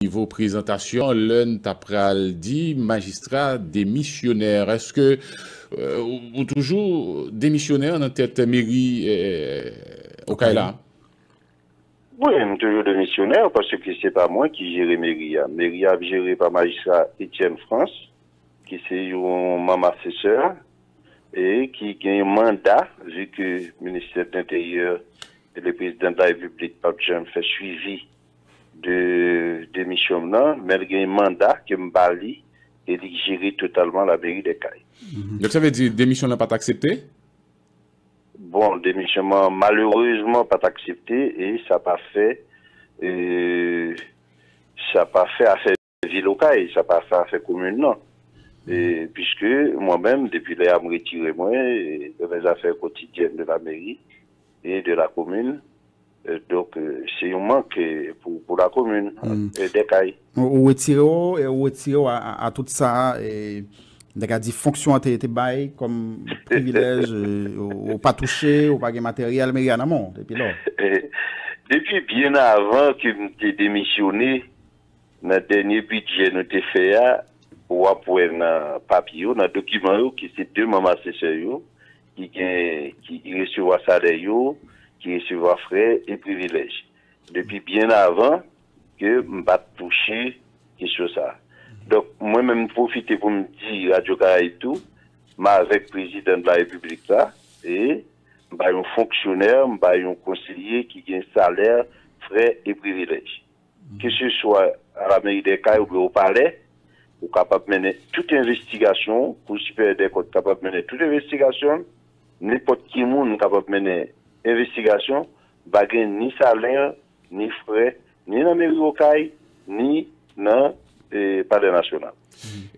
niveau présentation, l'un t'apral dit magistrat démissionnaire. Est-ce que ou toujours démissionnaire dans tête mairie au Kaila? Oui, je suis toujours démissionnaire parce que c'est pas moi qui gère Méria. Méria est géré par magistrat Étienne France, qui c'est un maman assesseur et qui a un mandat, vu que le ministère de l'Intérieur et le président de la République, Pape Jean, fait suivi de démission, mais il a un mandat qui me bali et il gère totalement la mairie de Caille. Donc ça veut dire démission n'a pas accepté? Bon, démissionnement malheureusement pas accepté et ça n'a pas fait affaire ville locale, ça n'a pas fait affaire commune non. Et puisque moi-même depuis là je me retiré moi de mes affaires quotidiennes de la mairie et de la commune. Donc c'est un manque pour la commune des Cailles. Ou retiré à tout ça et dit fonction a été bail comme privilège ou pas touché ou pas de matériel mais en amont depuis là. Depuis bien avant que j'ai démissionné dans le dernier budget nous avons fait pour un papier dans document qui c'est deux mamans assesseurs qui reçoivent salaire qui reçoivent frais et privilèges. Depuis bien avant que je pas touché quelque chose ça. Donc, moi-même, profiter pour me dire Radio Caraïbe tout, mais avec le président de la République là, et un fonctionnaire, un conseiller qui a un salaire, frais et privilèges. Que ce soit à la mairie des Cailles ou au palais, ou capable de mener toute investigation, pour super des codes capable de mener toute investigation, n'importe qui monde capable de mener investigation, pas ni salaire, ni frais, ni dans la mairie des Cailles, ni dans Palais national.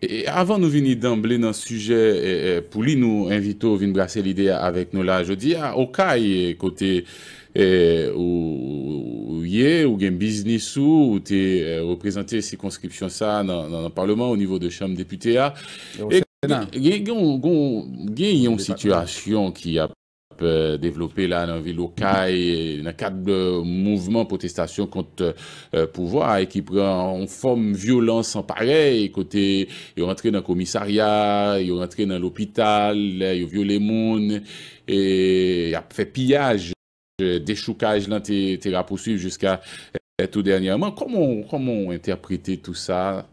Et avant nous venir d'emblée dans le sujet, pour lui nous invitons à venir brasser l'idée avec nous là, je dis au cas côté où y ou un business ou tu représenté circonscription ça dans le Parlement au niveau de Chambre députés et il y a une situation qui a développé là dans la ville locale dans le cadre de mouvement protestation contre pouvoir et qui prend en forme violence en pareil côté il rentré dans le commissariat il rentré dans l'hôpital il violé monde et il a fait pillage déchoucage là t'es poursuivre jusqu'à tout dernièrement comment interpréter tout ça?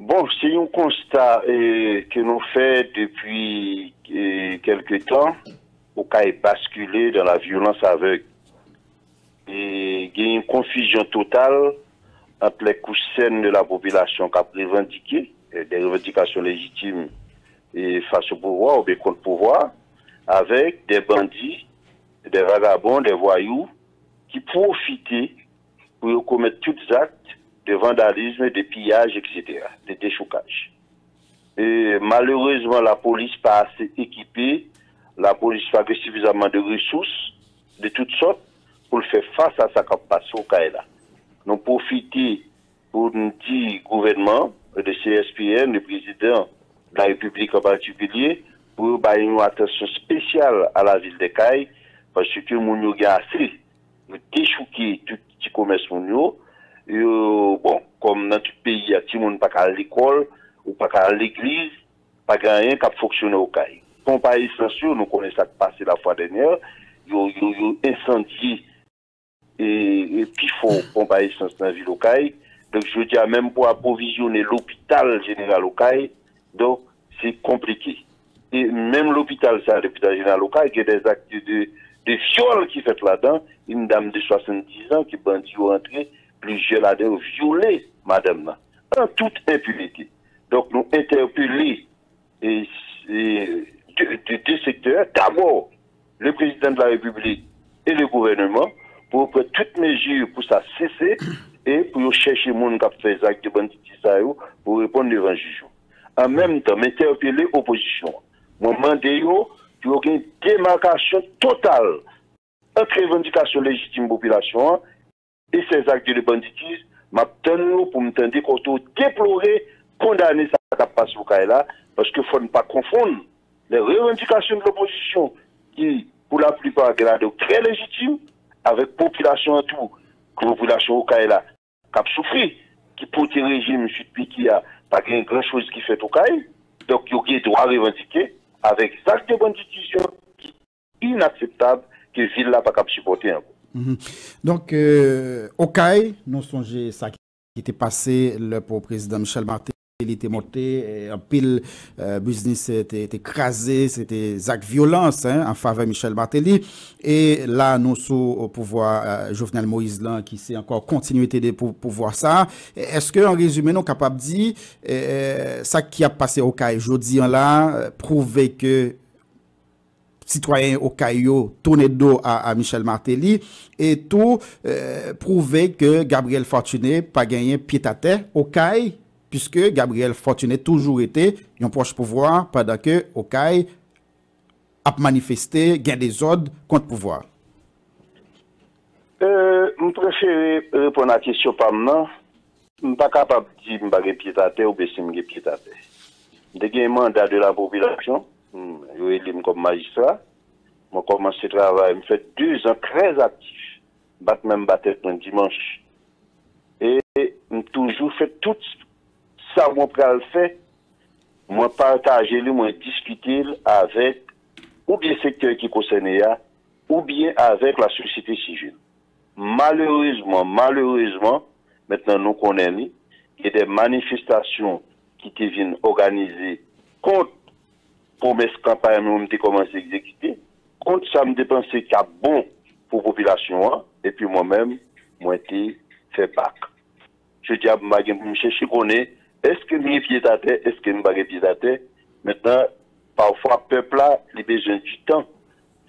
Bon, c'est un constat que nous faisons depuis quelque temps, au cas de basculer dans la violence aveugle. Et il y a une confusion totale entre les couches saines de la population qui a revendiqué des revendications légitimes et face au pouvoir ou bien contre le pouvoir, avec des bandits, des vagabonds, des voyous qui profitent pour commettre tous les actes de vandalisme, de pillage, etc., de déchoucage. Et malheureusement, la police n'est pas assez équipée, la police n'a pas suffisamment de ressources de toutes sortes pour faire face à ça qui passe au Kaila. Nous profitons pour nous dire au gouvernement, le CSPN, le président de la République en particulier, pour avoir une attention spéciale à la ville de Kaila, parce que nous avons assez de déchouquer tout petit commerce mondial. Bon, comme dans tout pays, il y a tout le monde pas à l'école, ou pas à l'église, pas rien qui fonctionne au CAI. Comparé à nous connaissons ça qui passé la fois dernière, il y a incendié et puis faut comparé dans la ville au CAI. Donc je dis même pour approvisionner l'hôpital général au CAI, donc c'est compliqué. Et même l'hôpital général au CAI, il y a des actes de viol qui fait là-dedans, une dame de 70 ans qui bandit rentré, plusieurs là-dedans violé madame là, en toute impunité. Donc nous interpellons deux secteurs, d'abord le président de la République et le gouvernement, pour prendre toutes mesures pour ça cesser et pour chercher les gens qui fait des actes de banditisme pour répondre devant le juge. En même temps, interpeller l'opposition. Moi, je demande qu'il y ait une démarcation totale entre les revendications légitimes de la population et ces actes de banditisme. Je pour me tendre qu'on doit déplorer, condamner ça qui passe au cas là, parce qu'il ne faut pas confondre les revendications de l'opposition qui, pour la plupart, sont très légitimes, avec la population en tout, la population au cas là a souffert, qui pour le régime sud qui a pas grand chose qui fait au CAI. Donc, il y a droit à revendiquer avec acte de banditisme qui est inacceptable que la ville n'a pas supporter. Donc, au CAI, nous songeons ça qui était passé pour le président Michel Martelly. Il était monté, un pile business était écrasé, c'était acte violence en faveur de Michel Martelly. Et là, nous sommes au pouvoir Jovenel Moïse là, qui s'est encore continuité de pouvoir ça. Est-ce qu'en résumé, nous sommes capables de dire ça qui a passé au CAI aujourd'hui là, prouver que citoyens au Caillou tourné de dos à Michel Martelly et tout prouver que Gabriel Fortuné pas gagné pied à terre au CAI puisque Gabriel Fortuné toujours été un proche pouvoir pendant que au CAI a manifesté gain des ordres contre pouvoir. Je préfère répondre à la question par maintenant. Je ne suis pas capable de dire que je suis pied à terre ou que je suis pied à terre. Je suis un mandat de la population. Je suis comme magistrat. Je commence ce travail. Je fais 2 ans très actif. Je même battre un dimanche. Et je toujours fait tout ça que je fais. Je partage, je discuter avec ou bien le secteur qui concerne ou bien avec la société civile. Malheureusement, maintenant nous connaissons, il y a des manifestations qui viennent organiser contre promesse campagne nous avons commencé à exécuter, contre ça me dépense qu'il y a bon pour la population, et puis moi-même, moi été fait bac. Je dis à je cherche connaître, est-ce que mes pieds à terre, est-ce que mes pieds à terre, maintenant, parfois, le peuple a besoin du temps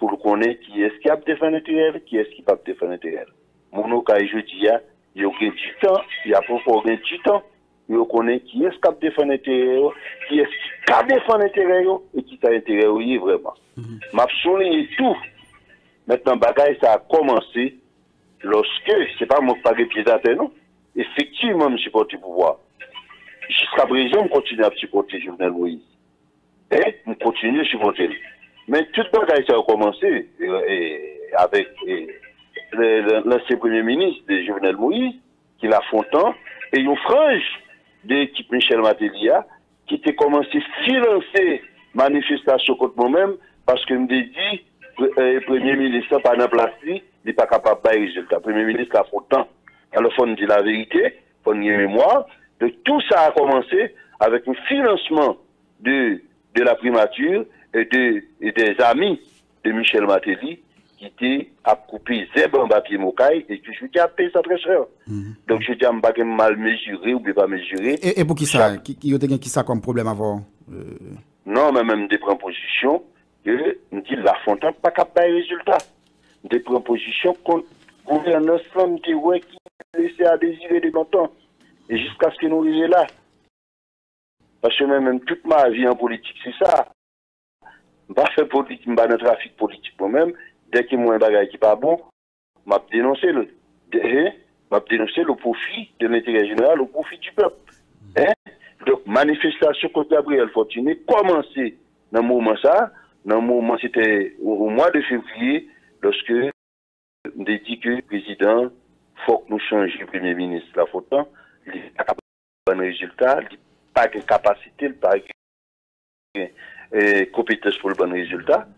pour connaître qui est-ce qui a défendu l'intérêt, qui est-ce qui n'a pas défendu l'intérêt. Mon cas, je dis, il y a du temps, il y a pourquoi du temps, il connaît qui est-ce qui a défendu l'intérêt, qui est-ce qui a défendu l'intérêt, et qui a intérêt, oui, vraiment. M'a souligné tout. Maintenant, bagaille, ça a commencé lorsque, c'est pas moi qui parle pied à terre, non. Effectivement, je supporte le pouvoir. Jusqu'à présent, je continue à supporter Jovenel Moïse. Et je continue à supporter. Mais toute bagaille, ça a commencé avec l'ancien premier ministre de Jovenel Moïse, qui l'a Fontan, et une frange de l'équipe Michel Martelly, qui a commencé à financer manifestation contre moi-même, parce que je me dis, le premier ministre, pas dans place, il n'est pas capable de faire résultat. Le premier ministre a Fontan. Alors, il faut dire la vérité, il faut dire mémoire. De tout ça a commencé avec un financement de la primature et des amis de Michel Martelly qui étaient à couper zèbre en papier mocaille et qui je à payer ça très cher. Donc je dis à me mal mesuré ou pas mesuré. Et pour qui ça? Qui ça comme problème avant? Non, mais même des propositions que me dit la Fontaine pas capable de résultat. Des propositions contre le gouvernement me dit ouais qui laissé à désirer de longtemps. Et jusqu'à ce que nous arrivions là. Parce que même toute ma vie en politique, c'est ça. Je ne vais pas faire politique, je ne vais pas dans le trafic politique moi-même. Dès qu'il y a un bagage qui n'est pas bon, je vais dénoncer le profit de l'intérêt général au profit du peuple. Donc, manifestation contre Gabriel Fortuné, commencé dans le moment ça, dans le moment c'était au mois de février, lorsque on a dit que le président, il faut que nous changions le premier ministre. La Fontaine, il n'a pas de résultat, il n'a pas de capacité, il n'a pas de compétence pour le bon résultat.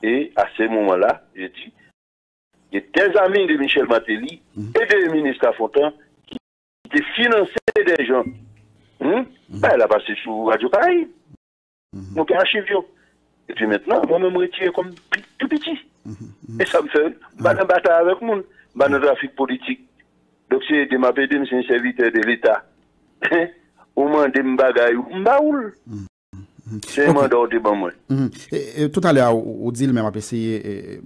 Et à ce moment-là, je dis, il y a des amis de Michel Martelly et de ministre Lafontaine qui finançaient des gens. Elle a passé sur Radio Caraïbe. Donc, archivion. Et puis maintenant, moi-même, je me retire comme tout petit. Et ça me fait, je vais bataille avec le monde, je vais dans le trafic politique. Donc, c'est de ma pédine, c'est un serviteur de l'État. Au moins, de m'bagaille, m'baoul. C'est un mandat de bon moi. Tout à l'heure, au dit même a essayé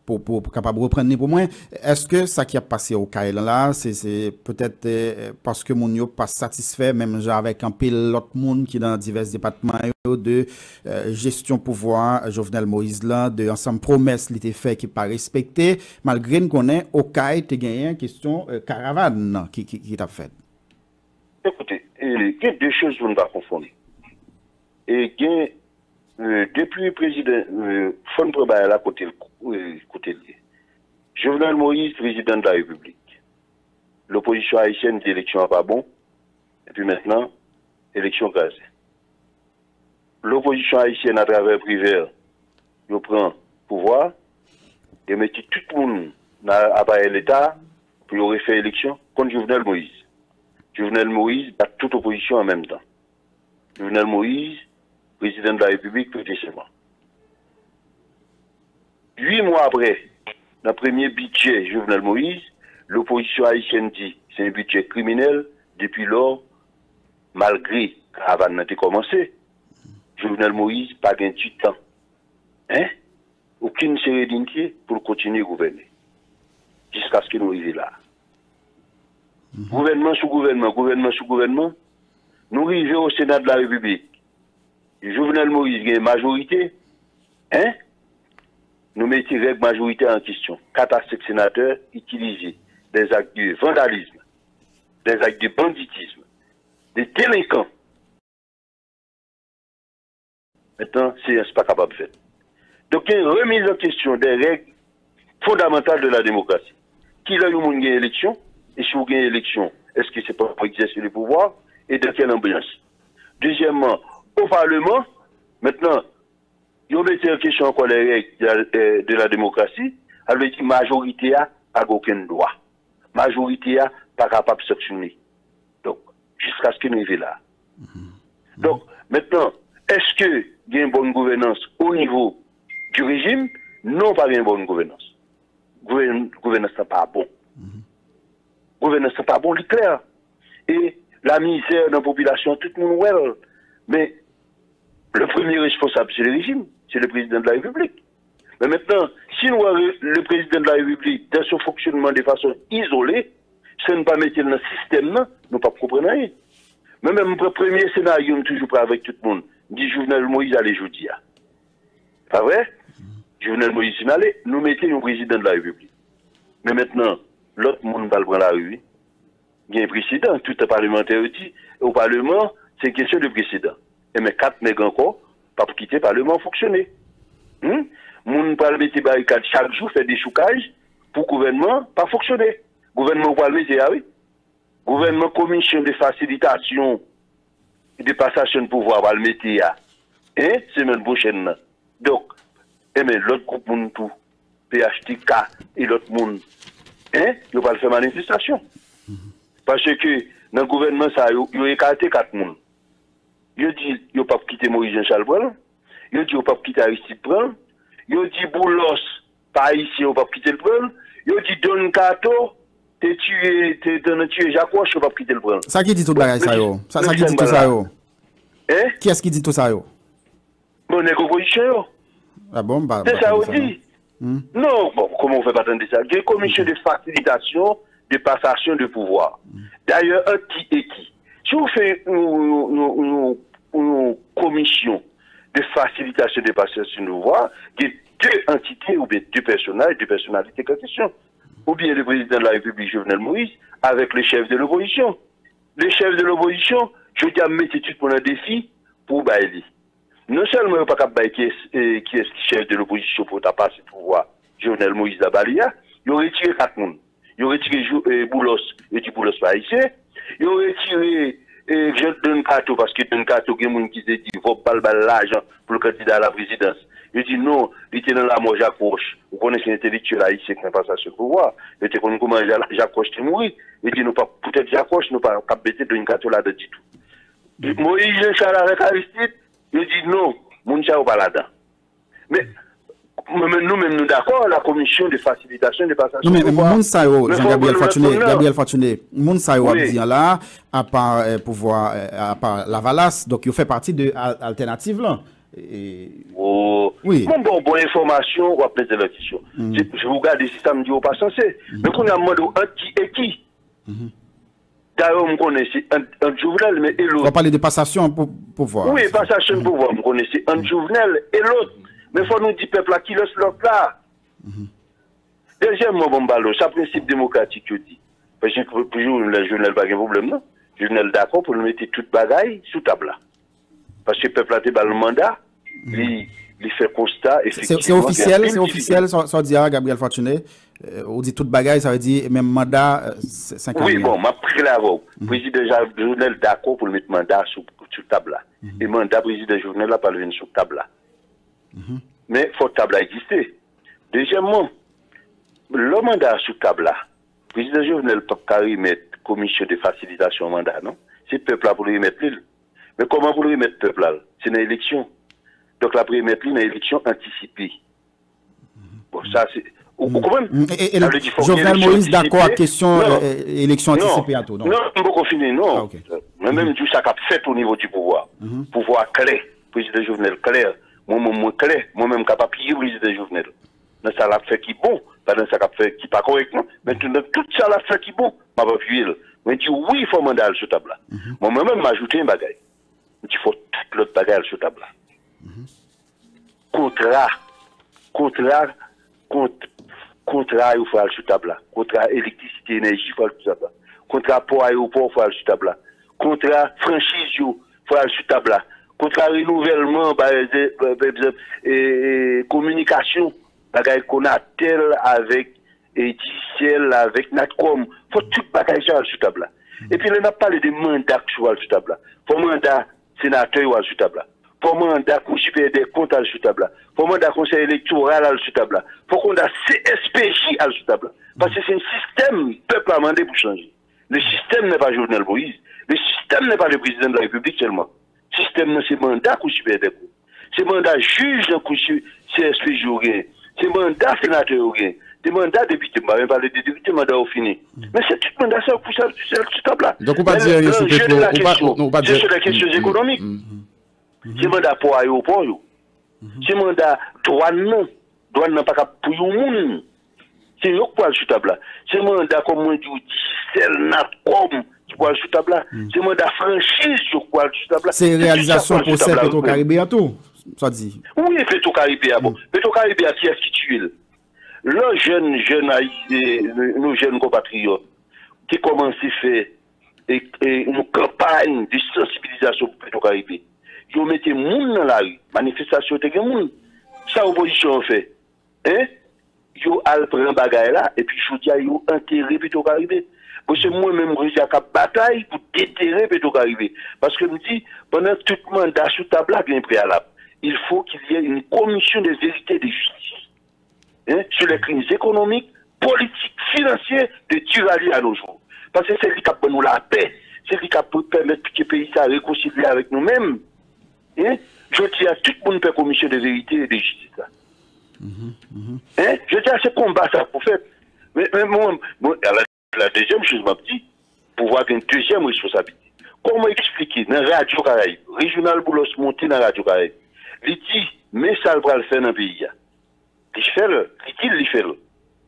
pour capable reprendre pour moi. Est-ce que ça qui a passé au CAI là, c'est peut-être parce que mon yo pas satisfait même avec un pilote monde qui dans divers départements de gestion pouvoir Jovenel Moïse là, de ensemble promesses qui étaient faites qui pas respectées malgré qu'on est au CAI te gagné question caravane qui t'a fait. Écoutez, il y a deux choses que vous ne pas confondre. Et depuis le président Fon Probaya là côté Jovenel Moïse, président de la République. l'opposition haïtienne dit élection pas bon, et puis maintenant, élection gazée. L'opposition haïtienne à travers privé, il prend pouvoir, et met tout le monde dans l'État pour faire élection contre Jovenel Moïse. Jovenel Moïse bat toute opposition en même temps. Jovenel Moïse, président de la République, prêté serment. 8 mois après, dans le premier budget Jovenel Moïse, l'opposition haïtienne dit c'est un budget criminel. Depuis lors, malgré que la caravane n'a pas commencé, Jovenel Moïse n'a pas gagné du temps. Hein? Aucune sérénité pour continuer à gouverner. Jusqu'à ce que nous arrivions là. Gouvernement sous gouvernement, gouvernement sous gouvernement, nous arrivons au Sénat de la République. Jovenel Moïse a une majorité. Hein? Nous mettons la majorité en question. 4 à 5 sénateurs utilisent des actes de vandalisme, des actes de banditisme, des délinquants. Maintenant, c'est pas capable de faire. Donc, il y a une remise en question des règles fondamentales de la démocratie. Qui a eu une élection? Et si vous avez une élection, est-ce que c'est pas pour exercer le pouvoir? Et dans quelle ambiance? Deuxièmement, au Parlement, maintenant, ils ont mis en question encore les règles de la démocratie. Elle dit majorité a aucun droit. Majorité a pas capable de sanctionner. Donc, jusqu'à ce qu'il nous arrive là. Donc, maintenant, est-ce qu'il y a une bonne gouvernance au niveau du régime? Non, pas une bonne gouvernance. Gouvernance n'est pas bon. Gouvernance n'est pas bon, c'est clair. Et la misère dans la population, tout le monde well. Mais le premier responsable, c'est le régime, c'est le président de la République. Mais maintenant, si nous avons le président de la République dans son fonctionnement de façon isolée, si nous ne pas mettre dans le système, nous ne pas comprendre rien. Mais même le premier scénario, nous toujours pas avec tout le monde. Dit Jovenel Moïse allait jeudi. Pas vrai? Jovenel Moïse allait, nous mettons un président de la République. Mais maintenant, l'autre monde va le prendre la rue. Il y a un précédent, tout est parlementaire dit. Au Parlement, c'est une question de précédent. Et mais 4 nègres encore, pas pour quitter le Parlement fonctionner. Moun va mettre barricade chaque jour, faire des choucages pour le gouvernement, pas fonctionner. Le gouvernement va le mettre, ah oui. Gouvernement commission de facilitation et de passation de pouvoir va le mettre, hein, semaine prochaine. Donc, mais l'autre groupe moun tout, PHTK et l'autre monde, hein, ils vont faire manifestation. Parce que dans le gouvernement, ça, ils ont écarté 4 personnes. Ils disent qu'ils ne peuvent pas quitter Moïse Jean-Charles Brun. Ils disent qu'ils ne peuvent pas quitter Aristide Brun. Ils disent Boulos, pas ici, ils ne peuvent pas quitter le Brun. Ils disent Don Kato, t'es tué Jacques Roche, ils ne peuvent pas quitter le Brun. Ça qui dit tout ça, yo? Ça qui dit tout ça, yo? Hein? Qui est-ce qui dit tout ça, yo? Bon, les oppositions. Ah bon, bah. C'est ça, on dit. Non, bon, comment on fait pas attendre ça? Il y a une commission de facilitation de passation de pouvoir. D'ailleurs, un qui. Si on fait une commission de facilitation de passation de pouvoir, il y a 2 entités ou bien 2 personnalités en question. Ou bien le président de la République, Jovenel Moïse, avec le chef de l'opposition. Le chef de l'opposition, je dis à mettre tout pour un défi pour Baïli. Non seulement il n'y a pas capable qui est chef de l'opposition pour passer le pouvoir, Jovenel Moïse Dabalia, il aurait tiré 4 personnes. Il aurait tiré Boulos, et dit Boulos pas ici. Il aurait tiré Don Kato, parce que Don Kato, il y a des gens qui se disent qu'il faut pas l'argent pour le candidat à la présidence. Il dit non, il était dans la mort Jacques Roche. Vous connaissez l'intellectuel haïtien qui n'a pas ça sur le pouvoir. Il était connu comment Jacques Roche est mort. Il dit non, peut-être Jacques Roche, nous pas mettre Don Kato là-dedans du tout. Moïse Jean-Charles avec Aristide, il dit non, mon chat pas là-dedans. Mais nous-mêmes, nous d'accord, la commission de facilitation de passation. Non, mais mon sayo, Jean-Gabriel Fortuné, mon sayo a dit là, à part pouvoir, à part la Valasse, donc il fait partie de l'alternative là. Oh, oui. Bon, information, on va poser la question. Je vous regarde si ça me dit ou pas censé. Mais qu'on a demandé un qui et qui. D'ailleurs, on connaît un Jovenel, mais et l'autre. On va parler de passation pour pouvoir. Oui, passation de pouvoir, on connaît un Jovenel et l'autre. Mais il faut nous dire, peuple, qui laisse l'autre là. Deuxièmement, bon, c'est un principe démocratique, je dis. Parce que toujours, le journal n'a pas de problème, non? Le journal d'accord pour nous mettre toute bagaille sous table là. Parce que le peuple a été le mandat, il il fait constat, effectivement. C'est officiel, ça dit à Gabriel Fortuné. On dit toute bagaille, ça veut dire même mandat 5 ans. Oui, bon, m'a pris la voix. Président Jovenel d'accord pour le mettre mandat sur table là. Et mandat président Jovenel là pas le venir sur table là. Mais il faut table là exister. Deuxièmement, le mandat sur table là, président Jovenel peut pas remettre commission de facilitation mandat, non? C'est le peuple là pour le remettre l'île. Mais comment pour le remettre le peuple là? C'est une élection. Donc la première prise, une élection anticipée. Bon, ça c'est. Vous comprenez? Et Jovenel Moïse d'accord à la question élection anticipée à tout. Non, on peut finir, non. Mais même tout ça qu'a fait au niveau du pouvoir. Pouvoir clair, président Jovenel clair. Moi-même clair, moi-même capable de président Jovenel. Dans ça l'a fait qui bon, pas dans ça qu'a fait qui pas correctement. Mais tout ça l'a fait qui bon, m'a pas appuyé. Mais dit oui, il faut mandat sur table là. Moi-même m'ajouter un bagage. Il faut tout l'autre bagage sur table là. Contrat, il faut aller sur table là. Contrat électricité, énergie, il faut aller sur table là. Contrat port aéroport, il faut aller sur table là. Contrat franchise, il faut aller sur table là. Contrat renouvellement, par exemple, communication, bagage qu'on a tel avec Digicel, avec Natcom, il faut tout bagage sur table là. Et puis, on a parlé de mandat sur table là. Pour mandat sénateur sur table là. Pour mandat conseil des comptes sur table là. Pour mandat conseil électoral sur table là. Pour mandat CSPJ sur table là. Parce que c'est un système, peuple a demandé pour changer. Le système n'est pas Jovenel Moïse. Le système n'est pas le président de la République seulement. Le système, c'est mandat conseil des comptes. C'est mandat juge de CSPJ au gain. C'est mandat sénateur au gain. Des mandats députés, on va même parler des députés, mandat au fini. Mais c'est tout mandat, ça, pour ça, sur table là. Donc, on va dire, je suis la question économique. C'est mandat pour aéroport, c'est mandat douane, douane pas pour tout le monde. C'est eux qui sur table là. C'est mandat comme on dit, c'est Natcom qui peut sur table là. C'est mandat franchise qui peut sur table là. C'est réalisation pour celle Petro-Caribéa tout, ça dit. Oui, Petro-Caribéa. Bon, Petro-Caribéa, qui est-ce qui tue? Le jeune, nos jeunes compatriotes qui commencent à faire une campagne de sensibilisation pour Petro-Caribéa. Ils mettent les gens dans la rue, manifestation de gens. Ça, l'opposition fait. Hein? Ils prennent un bagage là, et puis ils ont enterré Petro-Caribéa. Parce que moi-même, j'ai une bataille pour déterrer Petro-Caribéa. Parce que je me dis, pendant tout le mandat sous table là, bien préalable, il faut qu'il y ait une commission de vérité et de justice. Hein, sur les crimes économiques, politiques, financières de Duvalier à nos jours. Parce que c'est lui qui peut nous la paix, c'est lui qui peut permettre que le pays soit réconcilié avec nous-mêmes. Hein? Je dis à tout le monde peut commission de vérité et de justice. Hein? Je dis à ce combat ça pour faire. Mais moi, la deuxième chose m'a dit, pour voir une deuxième responsabilité. Comment expliquer dans la Radio Caraïbe, Régional Boulos monté dans la Radio Caraïbe, il dit, mais ça va le faire dans le pays. Il fait le.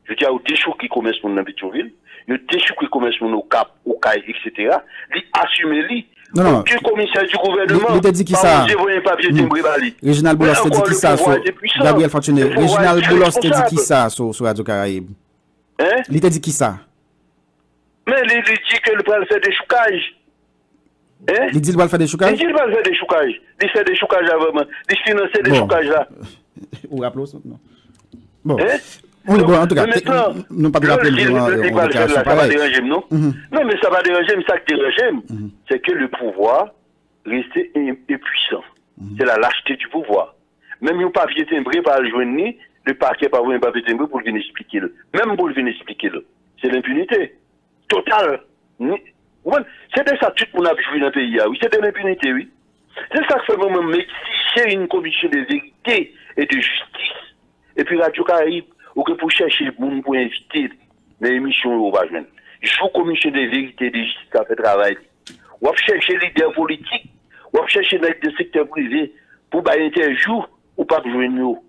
Je dis à des choses qui commencent dans Pétionville, il y a des choses qui commencent au Cap, au Caille, etc. Il assume lui. Non. Le commissaire du gouvernement. Il dit qui ça? Réginald Boulos te dit qui ça? Gabriel Fortuné. Réginald Boulos te dit qui ça sur Radio Caraïbe? Hein? Il te dit qui ça? Mais il dit qu'il va faire des choucages. Hein? Il dit qu'il va faire des choucages? Il dit qu'il va faire des choucages. Il fait des choucages avant. Il finance des choucages là. Ou rappelons ça? Non. Bon. Hein? Oui, bon, en tout cas, nous pas de rappeler ça va déranger, non? Non, mais ça va déranger, mais ça qui dérange, c'est que le pouvoir reste impuissant. C'est la lâcheté du pouvoir. Même si pas papier timbré par le joindre, le parquet pas un papier timbré pour venir expliquer. Même pour venir expliquer. C'est l'impunité. Totale. C'est de ça tout le monde a joué dans le pays. Oui, c'est de l'impunité, oui. C'est ça que fait même exiger une commission de vérité et de justice. Et puis Radio Caraïbe, ou que pour chercher le monde pour inviter l'émission au Vajmen. Il faut commission de vérité et de justice qui a fait travail. Ou à chercher les leaders politiques, ou à chercher dans le secteur privé pour faire interview ou pas jouer nous.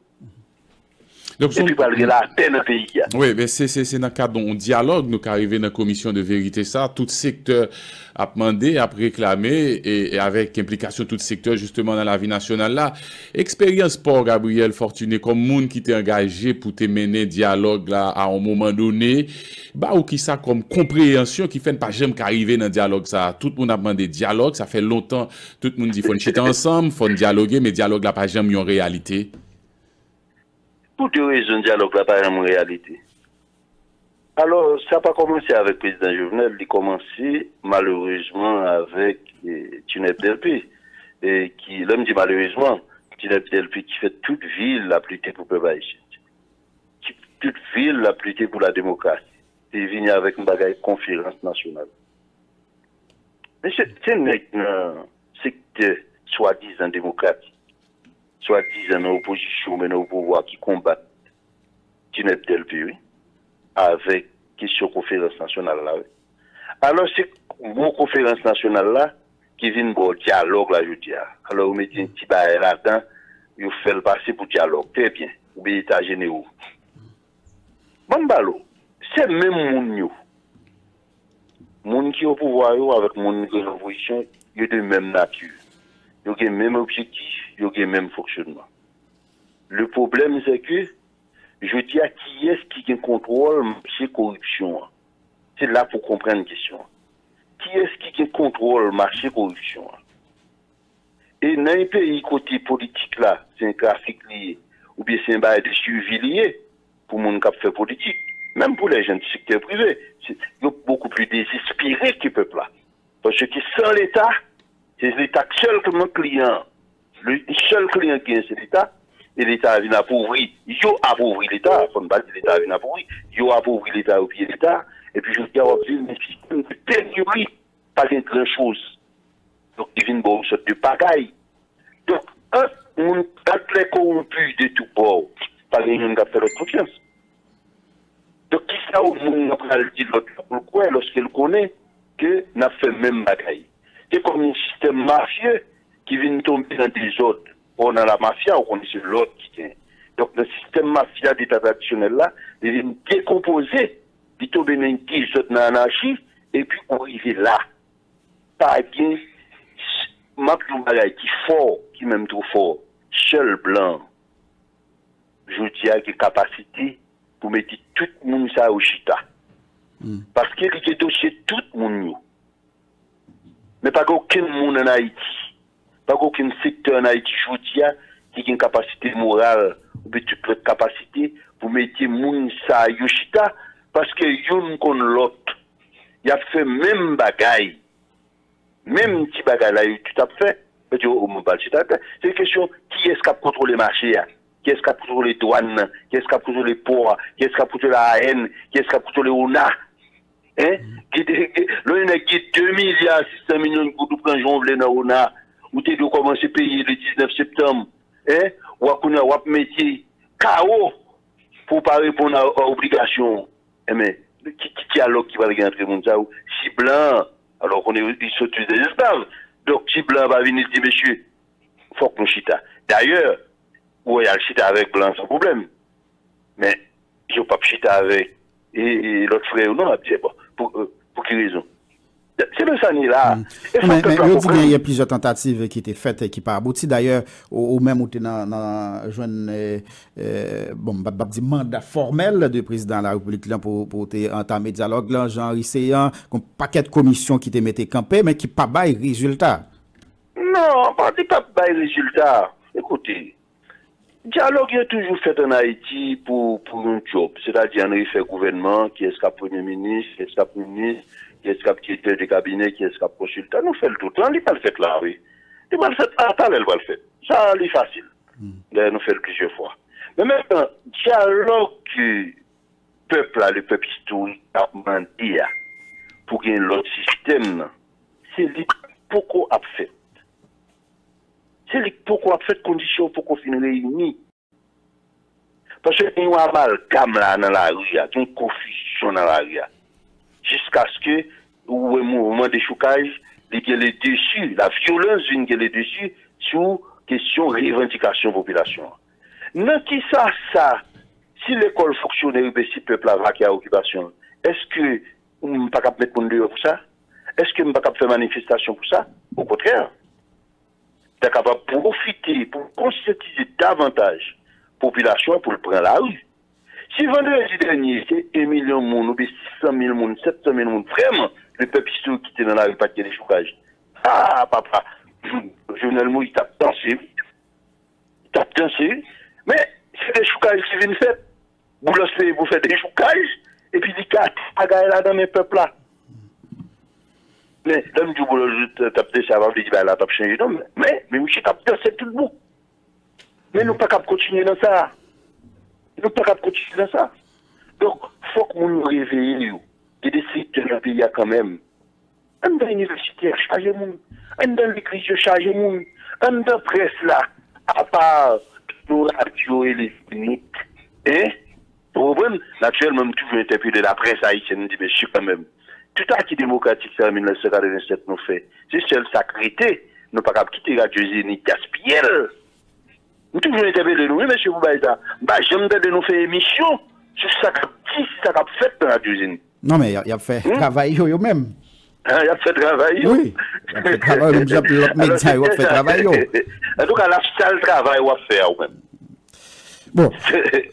Donc, et puis malgré la peine au pays. Oui, mais c'est dans le cadre d'un dialogue nous arrivons dans la commission de vérité ça, tout secteur a demandé, a réclamé et avec implication tout secteur justement dans la vie nationale là. Expérience pour Gabriel Fortuné comme monde qui t'est engagé pour te mener dialogue là à un moment donné, bah ou qui ça comme compréhension qui fait pas jamais qu'arriver dans dialogue ça. Tout le monde a demandé dialogue, ça fait longtemps tout le monde dit faut chiter ensemble, faut dialoguer mais dialogue là pas jamais en réalité. Pour deux raisons, le dialogue là pas en réalité. Alors, ça n'a pas commencé avec le président Jovenel, il a commencé malheureusement avec Tineb Delpi. Et qui, l'homme dit malheureusement, Tineb Delpi qui fait toute ville la pluie pour le peuple haïtien. Toute ville la pluie pour la démocratie. Et venu avec une bagaille conférence nationale. Mais c'est un secteur soi-disant démocratique, soi-disant en opposition, mais au pouvoir qui combat Tineb Delpi, oui, avec question conférence nationale là. Oui. Alors c'est une conférence nationale là qui vient pour dialogue là, je dis. Alors vous mettez un petit bail là-dedans, vous faites le passer pour dialogue, très bien, ou bien état généraux. Bon balo, c'est même moun qui au pouvoir avec moun qui l'opposition, ils sont de même nature. Ils ont le même objectif, ils ont le même fonctionnement. Le problème c'est que je dis à qui est-ce qui contrôle ces corruption. C'est là pour comprendre une question. Qui est-ce qui contrôle le marché corruption? Et dans un pays côté politique là, c'est un trafic lié, ou bien c'est un bail de suivi lié pour les gens qui fait politique. Même pour les gens du secteur privé, il y a beaucoup plus désespérés que le peuple là. Parce que sans l'État, c'est l'État seul comme un client. Le seul client qui est, c'est l'État. Et l'État vient appauvrir. Il a appauvri l'État. Il ne faut pas dire l'État vient appauvrir. Il a appauvri l'État au pied de l'État. Et puis, je dis, on va vivre un système de pénurie. Pas grand chose. Donc, il vient une sorte de pagaille. Donc, on a les corrompus de tout bord. Pas grand monde qui a fait notre confiance. Donc, qui ça au monde a dit l'autre pourquoi lorsqu'il connaît que n'a fait même bagaille. C'est comme un système mafieux qui vient tomber dans des autres. On a la mafia, on connaît l'autre qui tient. Donc, le système mafia d'État traditionnel là, il vient décomposer, il tombe dans une guise dans l'anarchie, et puis on arrive là. Pas bien, Macron bagaille qui fort, qui même trop fort, seul blanc, je dis à quelle capacité pour mettre tout le monde ça au chita. Parce qu'il y a dossier tout le monde. Mais pas aucun monde en Haïti. Pas aucun secteur en Haïti, je dis qui a une capacité morale, ou bien tu peux capacité pour mettre le monde ça au chita, parce que yon kon l'autre. Il a fait même bagaille. Même petit bagaille là, tout a fait. C'est une question, qui est-ce qui a contrôlé le marché? Qui est-ce qui a contrôlé les douanes? Qui est-ce qui a contrôlé les ports? Qui est-ce qui a contrôlé la haine? Qui est-ce qui a contrôlé l'ONA? Hein? Là, il y a 2 milliards 600 millions pour tout prendre jongle dans l'ONA. Ou tu dois commencer à payer le 19 septembre. Hein? Ou à métier chaos pour pas répondre à l'obligation. Mais, qui alors qui va rentrer dans le monde? Si blanc, alors qu'on est sorti des esclaves. Donc, si blanc va venir dire, monsieur, il faut qu'on chita. D'ailleurs, il y a le chita avec blanc sans problème. Mais, il n'y a pas de chita avec et l'autre frère ou non, pour quelle raison? C'est le sani là. Mais il y a plusieurs tentatives qui étaient faites et qui n'ont pas abouti. D'ailleurs, au même où tu es dans un mandat formel du président de la République pour entamer le dialogue, là, Jean Risséan, un paquet de commissions qui te mettaient campé, mais qui n'ont pas bail résultat. Non, pas bail résultat. Écoutez, le dialogue est toujours fait en Haïti pour un job. C'est-à-dire, on fait gouvernement, qui est-ce qu'a premier ministre, qui est-ce qu'a premier ministre, qui est-ce qu'a directeur de cabinet, qui est-ce qu'a consultant. Nous faisons tout le temps. On ne pas le fait là, oui. Il va le faire, elle va le faire. Ça, c'est facile. Nous faisons plusieurs fois. Mais maintenant, dialogue que le peuple historique a demandé pour gagner l'autre système, c'est pourquoi a fait. C'est pourquoi a fait conditions pour qu'on finisse réunis. Parce qu'il y a un amalgame là dans la rue, il y a une confusion dans la rue. Jusqu'à ce que, au moment des chocages, il y ait les dessus, la violence vient les dessus sur question revendication population. Non, qui ça, si l'école fonctionnait, si le peuple a vaqué à l'occupation, est-ce que on ne peut pas mettre mon dehors pour ça? Est-ce que on ne peut pas faire manifestation pour ça? Au contraire. On est capable de profiter, pour conscientiser davantage la population pour le prendre la rue. Si vendredi dernier, c'est 1 million de monde, ou 600 000 monde, 700 000 monde, vraiment, le peuple historique qui était dans la rue, pas de chocages. Ah, papa, Jovenel Moïse tape dansé. Mais C'est des choucages qui viennent faire. Vous lancez, vous faites des choucages, et puis il a gagné là dans mes peuples là. Mais, là, je vous tape ça, je dis, bah là, t'as changé, non, mais, je tape c'est tout le bout. Mais nous ne pouvons pas continuer dans ça. Nous ne pouvons pas continuer dans ça. Donc, il faut que nous nous réveillions. Il y a des secteurs dans le pays quand même. On dans l'université, chargé le monde. On dans l'église, chargé le monde. On dans la presse là, à part nos radios et les cliniques. Hein? Pour vous naturellement, toujours interpellé la presse haïtienne, dit, mais je suis quand même. Tout acquis démocratique, ça, en 1987, nous fait. C'est seule sacralité. Nous ne pouvons pas quitter la Dieu-Zénith gaspiller. Nous toujours interpellé nous, oui, monsieur Boubaïda. Bah, j'aime de nous faire émission sur ça qu'a fait dans la Dieu-Zénith. Non, mais il a fait travail eux-mêmes. Il a fait travail. Oui. Il a fait travail, même j'ai l'autre médecin, il a fait travail. En tout cas, la salle travail, il a fait eux-mêmes. Bon,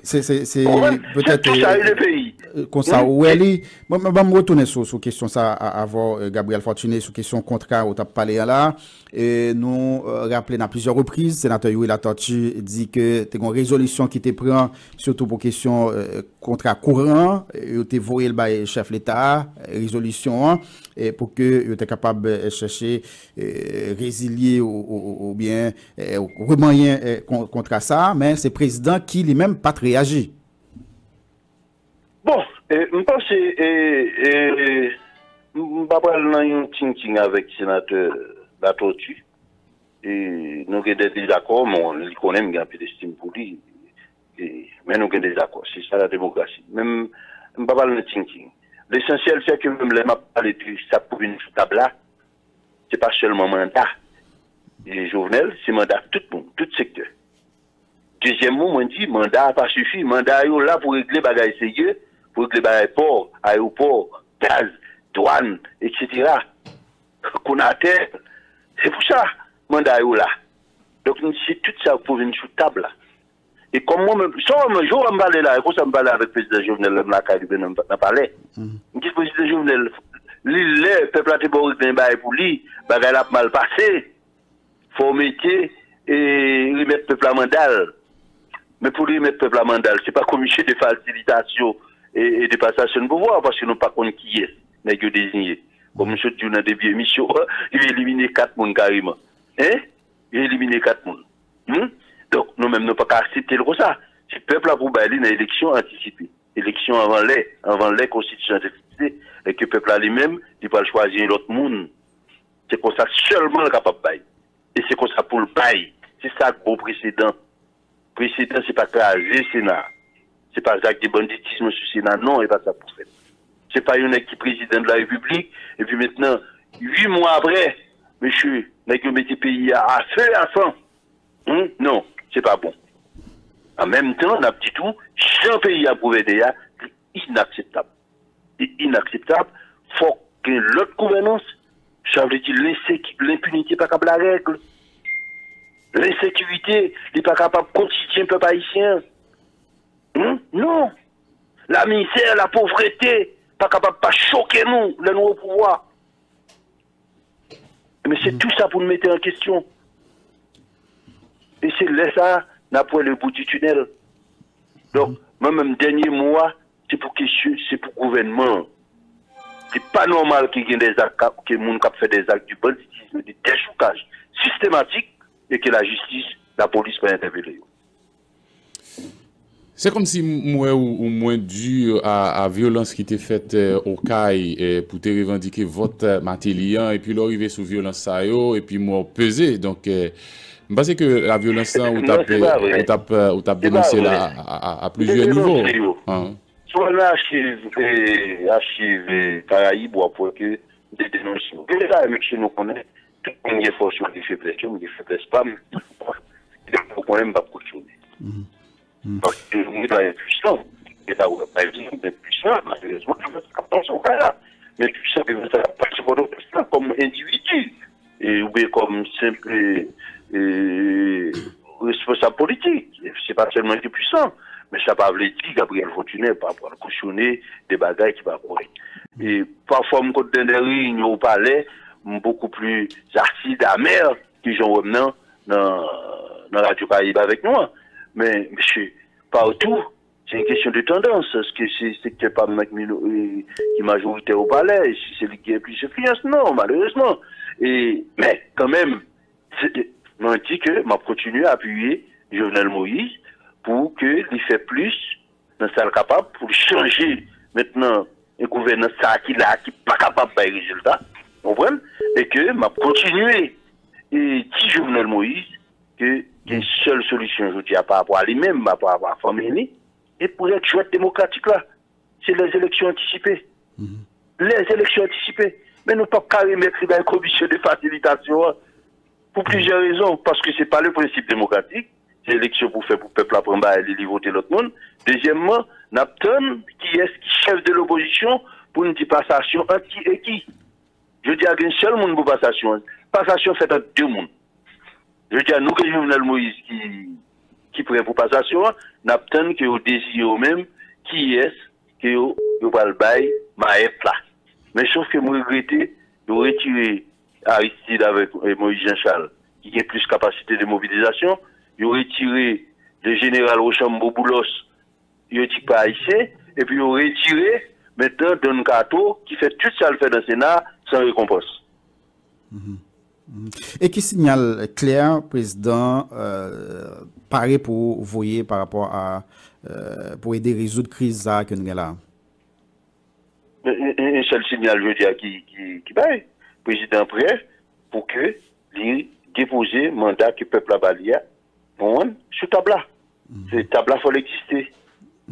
c'est peut-être tout ça, le pays. Comme ça, où elle est. Moi, je vais me retourner sur la question ça avant Gabriel Fortuné, sur la question contrat où tu as parlé là. Et nous rappelons à plusieurs reprises, le sénateur Yuri Latortue dit que tu as une résolution qui te prend, surtout pour question contrat courant, et tu as voyé le chef de l'État, résolution, et pour que tu es capable de chercher, résilier ou bien remanier contre ça, mais c'est le président qui lui-même pas réagi. Bon, je pense que je ne vais pas parler un ting avec le sénateur Latortue. Et nous avons des désaccords, mais on le connaît, il y a un peu d'estime pour lui. Mais nous avons des désaccords, c'est ça la démocratie. Même, je ne vais pas parler de ting. L'essentiel, c'est que même les m'a parlé de ça pour une table là, ce n'est pas seulement mandat. Les journaux, c'est mandat tout le monde, tout secteur. Deuxièmement, on dit, mandat n'a pas suffi. Mandat est là pour régler les bagages sérieux, pour régler les bagages ports, aéroports, gaz, douane, etc. Qu'on a terre. C'est pour ça, mandat est là. Donc, c'est tout ça pour venir sur la table là. Et comme moi-même, soit un jour, on me parlait là, et pour ça, me parlait avec le président Jovenel, dans le palais. Je dis, le président Jovenel, le peuple a été pour lui, bagaille a mal passé. Faut mettre et remettre le peuple à mandal. Mais pour lui mettre le peuple à mandal, ce n'est pas commission de facilitation et de passation de pouvoir, parce que nous ne pas compte qui est, mais que désigné. Comme monsieur dit, on a des vieilles missions, il va éliminer 4 personnes carrément. Hein? Il va éliminer 4 personnes. Donc, nous-mêmes, nous ne pouvons pas accepter le ça. Si le peuple a pour bailler une élection anticipée, élection avant les constitutions anticipées, et que le peuple a lui-même, il va choisir l'autre monde. C'est comme ça seulement le capable de bailler. Et c'est comme ça pour le bail. C'est ça le beau précédent. Le précédent, c'est pas craser le Sénat. C'est pas acte de banditisme sur le Sénat. Non, et pas ça pour faire. C'est pas un qui est président de la République. Et puis maintenant, 8 mois après, monsieur, n'a que mettre le pays à feu à sang. Non, c'est pas bon. En même temps, on a dit tout, si un pays a prouvé déjà, c'est inacceptable. C'est inacceptable. Il faut que l'autre gouvernance, ça veut dire l'impunité n'est pas capable de la règle. L'insécurité n'est pas capable de quotidien peuple haïtien. Non. La misère, la pauvreté, pas capable de pas choquer nous, le nouveau pouvoir. Mais c'est tout ça pour nous mettre en question. Et c'est là ça, n'a pas le bout du tunnel. Donc, moi-même, dernier mois, c'est pour le gouvernement. C'est pas normal qu'il y ait des actes, que les gens fait des actes du banditisme, du déchoucage systématique, et que la justice, la police peut intervenir. C'est comme si moi ou moins dû à violence qui était faite au CAI pour te revendiquer votre matériel et puis l'arrivée sous violence ça et puis moi peser. Donc, je pense que la violence ou tape dénoncé là à plusieurs niveaux. Soit l'archive Caraïbes ou après que des dénonciations. Et là, monsieur nous connaît, tout le monde est fort sur les faiblesses pas, mais on ne peut pas fonctionner. Parce que nous sommes puissants. Et là, on n'a pas besoin d'être puissants, malheureusement, je vais faire attention au cas là. Mais puissants, ça va passer pour d'autres comme individu, et ou bien comme simple responsable politique. Ce n'est pas seulement des puissants. Mais ça va dire Gabriel Fortuné par rapport à cautionner des bagailles qui va courir. Et parfois, je compte dans des réunions au palais, beaucoup plus acides, amers, qui sont revenus dans la Radio Caraïbe avec nous. Mais, monsieur, partout. C'est une question de tendance. Est-ce que c'est pas mec qui majoritaire au palais? Si c'est lui qui a plus d'influence? Non, malheureusement. Mais quand même, on dit que m'a continué à appuyer Jovenel Moïse pour qu'il fait plus dans ça capable pour changer maintenant un gouvernement ça qui là qui pas capable de résultat. Vous comprenez? Et que m'a continué et dit Jovenel Moïse que une seule solution, je dis, par rapport à lui-même, par rapport à la famille, et pour être chouette démocratique là, c'est les élections anticipées. Les élections anticipées. Mais nous ne pouvons pas mettre dans une commission de facilitation pour plusieurs raisons. Parce que ce n'est pas le principe démocratique. C'est l'élection pour faire pour le peuple apprendre à aller voter l'autre monde. Deuxièmement, Napton, qui est chef de l'opposition pour une passation anti et qui. Je dis à un seul monde pour passation. Passation faite entre deux mondes. Je dis à nous que Jovenel Moïse qui prend pour passation, Napton que au désir même, qui est que au va le bail, Maëp là. Mais sauf que moi regretté de retirer Aristide avec Moïse Jean-Charles, qui a plus capacité de mobilisation, il retiré le général Rochambeau Boulos, il dit pas haïtien, et puis il retiré maintenant Don Cato, qui fait tout ça le fait dans le Sénat sans récompense. Et qui signale clair, président, paraît pour voyer par rapport à pour aider à résoudre la crise que nous avons là? Un seul signal, je veux dire, qui paye. Président prêt pour que il dépose mandat que le peuple a balayé sur table. Ce table faut exister.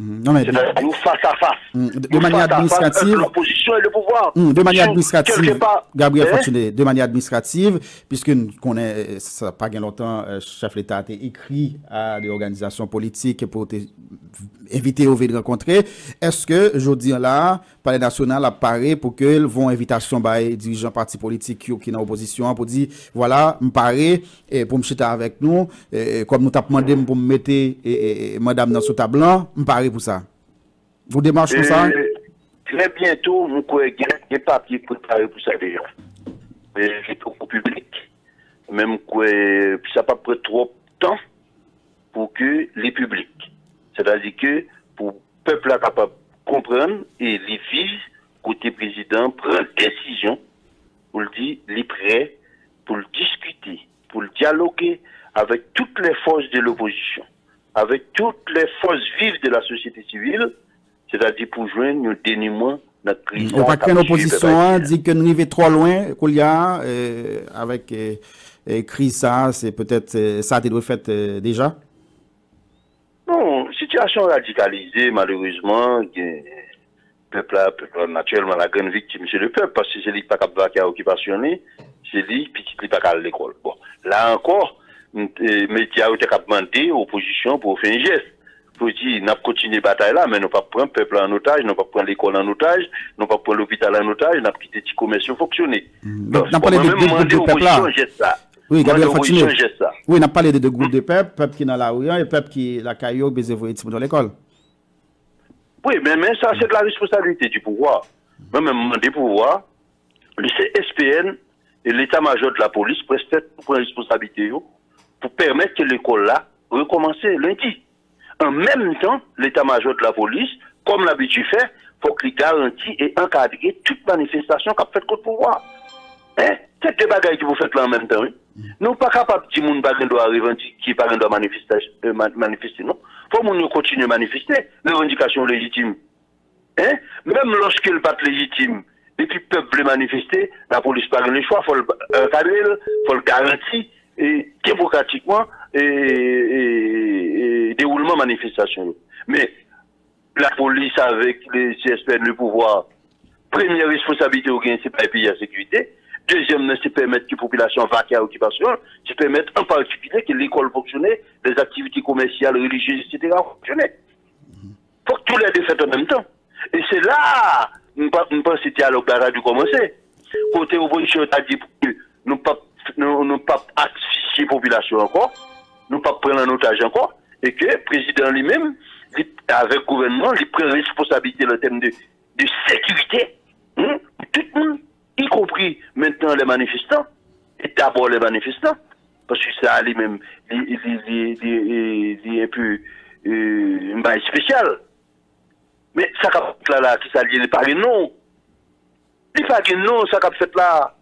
Non, mais nous face à face. De manière administrative. L'opposition et le pouvoir. De manière administrative. Gabriel hein? Fortuné, de manière administrative, puisque nous connaissons, ça n'a pas longtemps, chef de l'État a écrit à des organisations politiques pour inviter au de rencontrer. Est-ce que, aujourd'hui, là, le Palais national apparaît pour qu'ils vont invitation par les dirigeants partis politiques qui sont en opposition pour dire, voilà, me paraît, pour me chiter avec nous, comme nous t'avons demandé pour me mettre madame dans ce tableau, me paraît pour ça. Vous démarchez pour ça? Très bientôt, nous avons des papiers préparés pour ça déjà. C'est au public. Même que ça pas prendre trop de temps pour que les publics. C'est-à-dire que pour le peuple capable de comprendre et les vivre, côté président, prendre décision pour le dire, les prêts, pour le discuter, pour le dialoguer avec toutes les forces de l'opposition, avec toutes les forces vives de la société civile, c'est-à-dire pour joindre un dénouement de notre crise. On pas qu'une opposition dit que nous arrivons trop loin, qu'il y a avec crise ça, c'est peut-être ça qui doit fait déjà? Non, situation radicalisée, malheureusement, le peuple naturellement la grande victime, c'est le peuple, parce que c'est lui qui n'a pas qui a occupation, c'est lui qui n'a pas à l'école. Bon, là encore, les médias ont demandé aux oppositions pour faire un geste. Pour dire, nous continuer la bataille là, mais nous ne pas prendre le peuple en otage, nous ne pas prendre l'école en otage, nous ne pas prendre l'hôpital en otage, nous ne pas quitter les petits commerces fonctionner. Donc, on a parlé de peuple là. Oui, Gabriel Fortuné. Oui, on a parlé de deux groupes de peuple qui est dans la rue et peuple qui est la caillou, bézévoye dans l'école. Oui, mais ça, c'est de la responsabilité du pouvoir. Même des pouvoirs, le CSPN et l'état-major de la police prestent pour la responsabilité pour permettre que l'école là recommence lundi. En même temps, l'état-major de la police, comme l'habitude fait, faut qu'il garantisse et encadre toute manifestation qu'a fait contre le pouvoir. Hein? C'est deux bagages que vous faites là en même temps. Hein? Nous pas capables de dire que nous doit revendiquer, pas doit manifester, non. Faut que nous continuer à manifester, les revendications légitimes. Hein? Même lorsque le pas légitime, et puis le peuple veut manifester, la police pas le choix, faut le encadrer, faut le garantir, et démocratiquement, et déroulement manifestation. Mais la police avec les CSPN, le pouvoir, première responsabilité au gain, c'est pas payer la sécurité. Deuxième, c'est permettre que la population vaque à occupation, c'est permettre en particulier que l'école fonctionne, les activités commerciales, religieuses, etc. fonctionnent. Il faut que tous les deux fassent en même temps. Et c'est là, nous pense que le dialogue a dû commencer. Côté opposition, a dit que nous ne pas asphyxier la population encore, nous ne pas prendre en otage encore, et que le président lui-même, avec le gouvernement, il prend responsabilité en termes de sécurité. Tout le monde, y compris maintenant les manifestants, et d'abord les manifestants, parce que ça lui-même, il est un peu spécial. Mais ça qu'a fait là, qui ça lié, il n'est pas non. Il n'est pas non, ça qu'a fait là.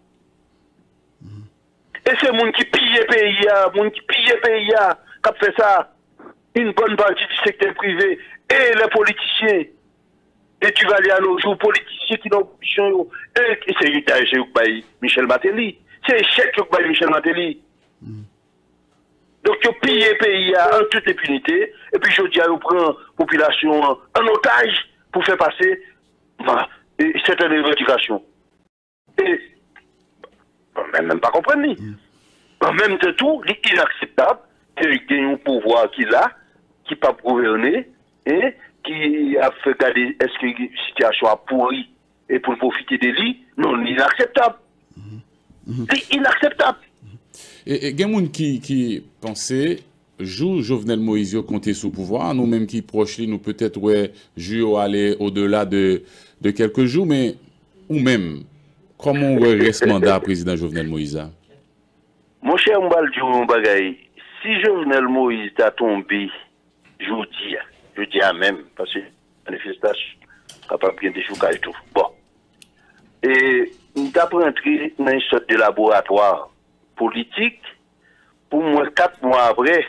Et c'est moun qui pille pays, moun qui pille pays, qui a fait ça. Une bonne partie du secteur privé et les politiciens. Et tu vas aller à nos jours, politiciens qui n'ont pas et c'est échec Michel Martelly. C'est échec Michel Martelly. Donc, tu pilles pays en toute impunité, et puis je dis, on prend la population en otage pour faire passer certaines revendications. Et, même pas comprendre. En même temps, il est inacceptable qu'il y ait un pouvoir qu'il a, qui n'a pas gouverné, et qui a fait garder, est-ce que la situation a pourri, et pour profiter de lui, non, inacceptable. C'est inacceptable. Et il y a des gens qui pensaient, Jovenel Moïse comptait sous pouvoir, nous-mêmes qui proches, nous peut-être, ouais, aller au-delà de quelques jours, mais ou même, comment on reste mandat président Jovenel Moïse? Mon cher Mbaldi, si Jovenel Moïse a tombé, je dis à même, parce que manifestation, capable de déchouer et tout. Bon. Et nous avons entré dans une sorte de laboratoire politique, pour moi, 4 mois après,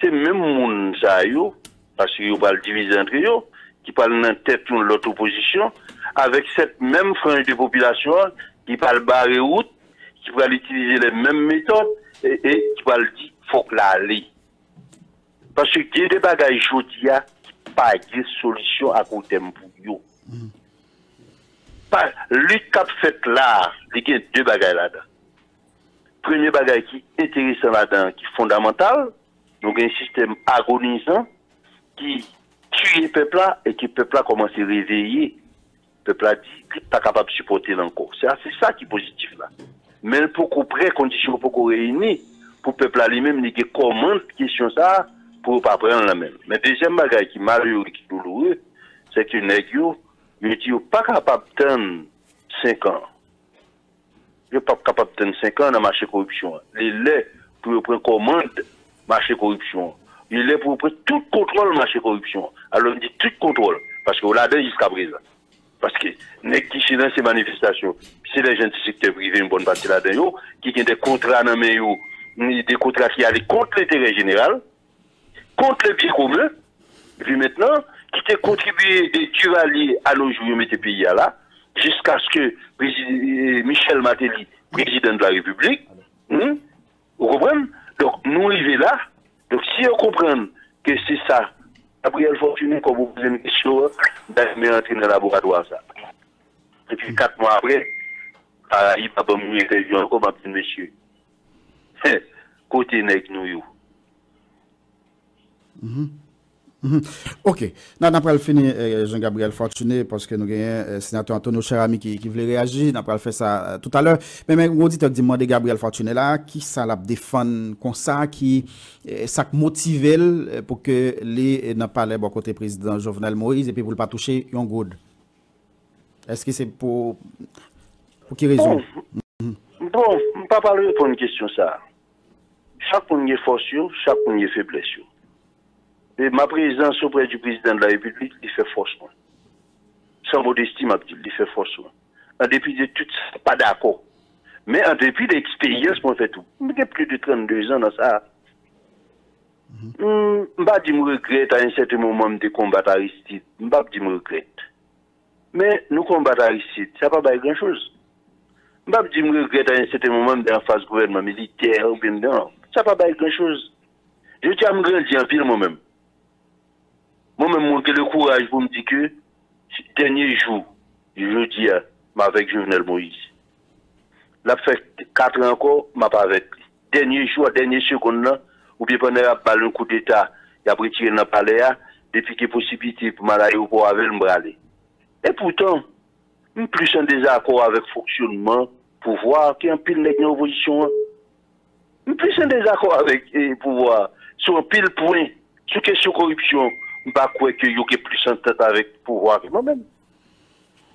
c'est même monde ça, parce qu'ils parlent diviser entre eux, qui parlent dans tête de l'autre opposition, avec cette même frange de population, qui parle barrer route, qui va utiliser les mêmes méthodes, et qui va dire, il faut que l'aller. Parce que il y a des bagages qui n'ont pas de solution à court terme pour eux. Lui qui a fait là, il y a 2 bagages là-dedans. Premier bagage qui est intéressant là-dedans, qui est fondamental, donc un système agonisant qui tue le peuple là et que le peuple là commence à réveiller. Le peuple a dit qu'il n'est pas capable de supporter encore. C'est ça qui est positif là. Mais pour qu'on prenne conditions pour qu'on réunisse, pour le peuple là lui-même, il y a comment question ça pour ne pas prendre la même. Mais deuxième bagage qui est malheureux, qui est douloureux, c'est que les gens ne sont pas capables d'attendre 5 ans. Je ne suis pas capable de tenir 5 ans dans le marché de corruption. Il est pour prendre commande marché de corruption. Il est pour prendre tout contrôle marché de corruption. Alors, on dit tout contrôle. Parce qu'on l'a dit jusqu'à présent. Parce que, les qui sont dans ces manifestations, c'est les gens du secteur privé, une bonne partie là-dedans, qui ont des contrats dans les mains, des contrats qui allaient contre l'intérêt général, contre le bien commun, et puis maintenant, qui ont contribué des duvaliers à nos jours, mettre pays là, jusqu'à ce que Michel Martelly, président de la République, vous comprenez? Donc, nous arrivons là. Donc, si on comprend que c'est ça, Gabriel Fortuné, comme vous posez une question, d'aller entrer dans le laboratoire, ça. Et puis, 4 mois après, il va pas me interviewer encore, ma petite monsieur. Côté nègre, nous. Ok. Nous avons fini Jean-Gabriel Fortuné parce que nous avons un sénateur Antonio Cherami qui voulait réagir. Nous avons fait ça tout à l'heure. Mais l'auditeur dit moi de Gabriel Fortuné là, qui ça la défend comme ça, qui ça motive pour que les n'a pas les bon côté président Jovenel Moïse et puis pour ne pas toucher un good. Est-ce que c'est pour quelle raison? Bon, on ne pas parler pour une question ça. Chaque monde est force, chaque monde est faiblesse. Et ma présence auprès du président de la République, il fait forcément. Sans modestie, il fait forcément. En dépit de tout ça, pas d'accord. Mais en dépit de l'expérience, on fait tout. J'ai plus de 32 ans dans ça. Je ne vais pas dire que je regrette à un certain moment de combattre Aristide. Je ne vais pas dire que je regrette. Mais nous combattons Aristide, ça ne va pas grand-chose. Je ne vais pas dire que je regrette à un certain moment d'en face du gouvernement militaire ou bien non. Ça ne va pas grand-chose. Je tiens à me grandir en pile moi-même. Moi-même, monter le courage pour me dire que, dernier jour, je dis avec Jovenel Moïse. La fait 4 ans encore, je pas avec lui. Dernier jour, dernière seconde, là, ou bien pendant un coup d'État, il a retiré dans le palais, depuis qu'il y a possibilité pour m'aller au pouvoir avec le aller. Et pourtant, je suis plus en désaccord avec le fonctionnement, pouvoir, qui est un pile de l'opposition. Je suis plus en désaccord avec le pouvoir, sur un pile point, sur question corruption. Je ne sais pas qu'il y ait plus en tête avec le pouvoir que moi-même.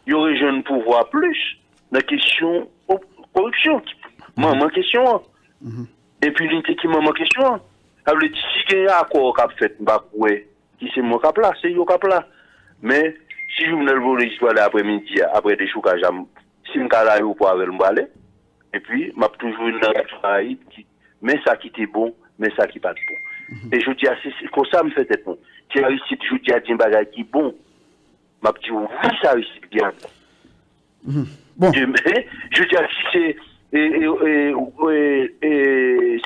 Il y aurait un pouvoir plus dans la question de corruption. Maman question. Impunité qui maman question. Si il y a un accord qui a fait, je ne sais qui c'est mon cap là, c'est yo cap là. Mais si je me voler l'histoire l'après-midi, après des choukages, si je suis là pour avec le balai, et puis, m'a toujours une travail, mais ça qui était bon, mais ça qui pas bon. Et je dis, c'est comme ça me fait être bon. Si la réussite, je dis, un bagage qui est bon, m'a dit, oui, ça réussit bien. Bon. Je dis, si c'est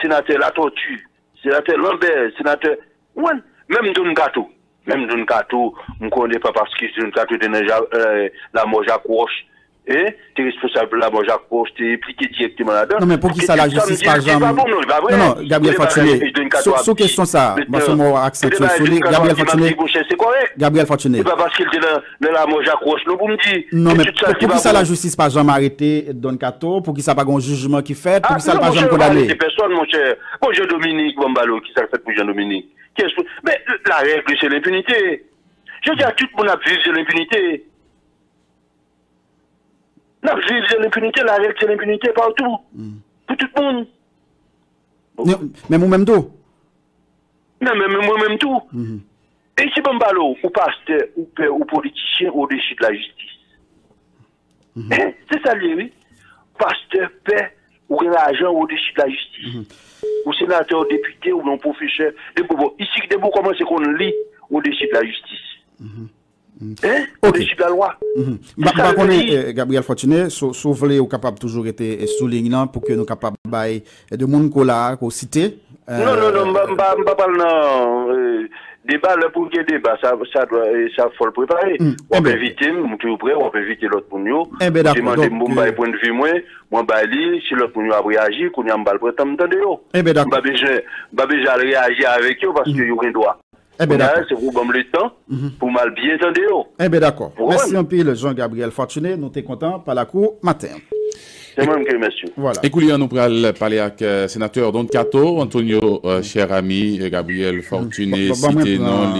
sénateur La Tortue, sénateur Lambert, sénateur, ouais, même Don Gâteau, je ne connais pas parce que Don Gâteau de la mort Jacques Roche. Tu es responsable de la mort Jacques Roche, tu es impliqué directement là-dedans. Non, mais pour qui ça la justice, par exemple. Non, Gabriel Fortuné, sur question ça, parce que moi, accepte Gabriel Fortuné. C'est pas parce qu'il était dans la mort Jacques Roche, non, vous me dites. Non, mais pour qui ça la justice, par exemple, arrêté Don Cato, pour qui ça pas un jugement qui fait, pour qui ça pas jamais condamné. C'est personne, mon cher. Bon, Jean-Dominique Bombalo, qui ça fait pour Jean-Dominique? Mais la règle, c'est l'impunité. Je dis à tout le monde à vivre de l'impunité. La règle, c'est l'impunité, la règle, c'est l'impunité partout. Pour tout le monde. Mais moi-même tout. Non, mais moi-même tout. Et si Bombalo, ou pasteur, ou père, ou politicien, au-dessus de la justice. C'est ça, oui. Pasteur, père, ou l'agent au-dessus de la justice. Ou sénateur, ou député, ou non professeur. Ici, debout, comment c'est qu'on lit au-dessus de la justice? Au-dessus de la loi. Par contre, Gabriel Fortuné, si vous voulez, vous capable toujours être soulignant pour que nous capables de monde qu'on citer. Non, je parle non. Débat, là, pour qu'il y ait débat, ça faut le préparer. On peut éviter, on peut éviter l'autre pour nous. Eh bien, d'accord. Je demande point de vue, moi, si l'autre pour nous a réagi, qu'on y a un bal pour t'entendre. Eh bien, d'accord. Je vais réagir avec eux parce qu'il y a un droit. Eh bien, d'accord. C'est pour bon le temps, pour mal bien entendre. Eh bien, d'accord. Merci un peu, Jean-Gabriel Fortuné. Nous sommes contents par la cour matin. C'est moi qui remercie. Voilà. Écoutez, nous allons parler avec le sénateur Don Cato, Antonio, cher ami, Gabriel Fortuné, cité non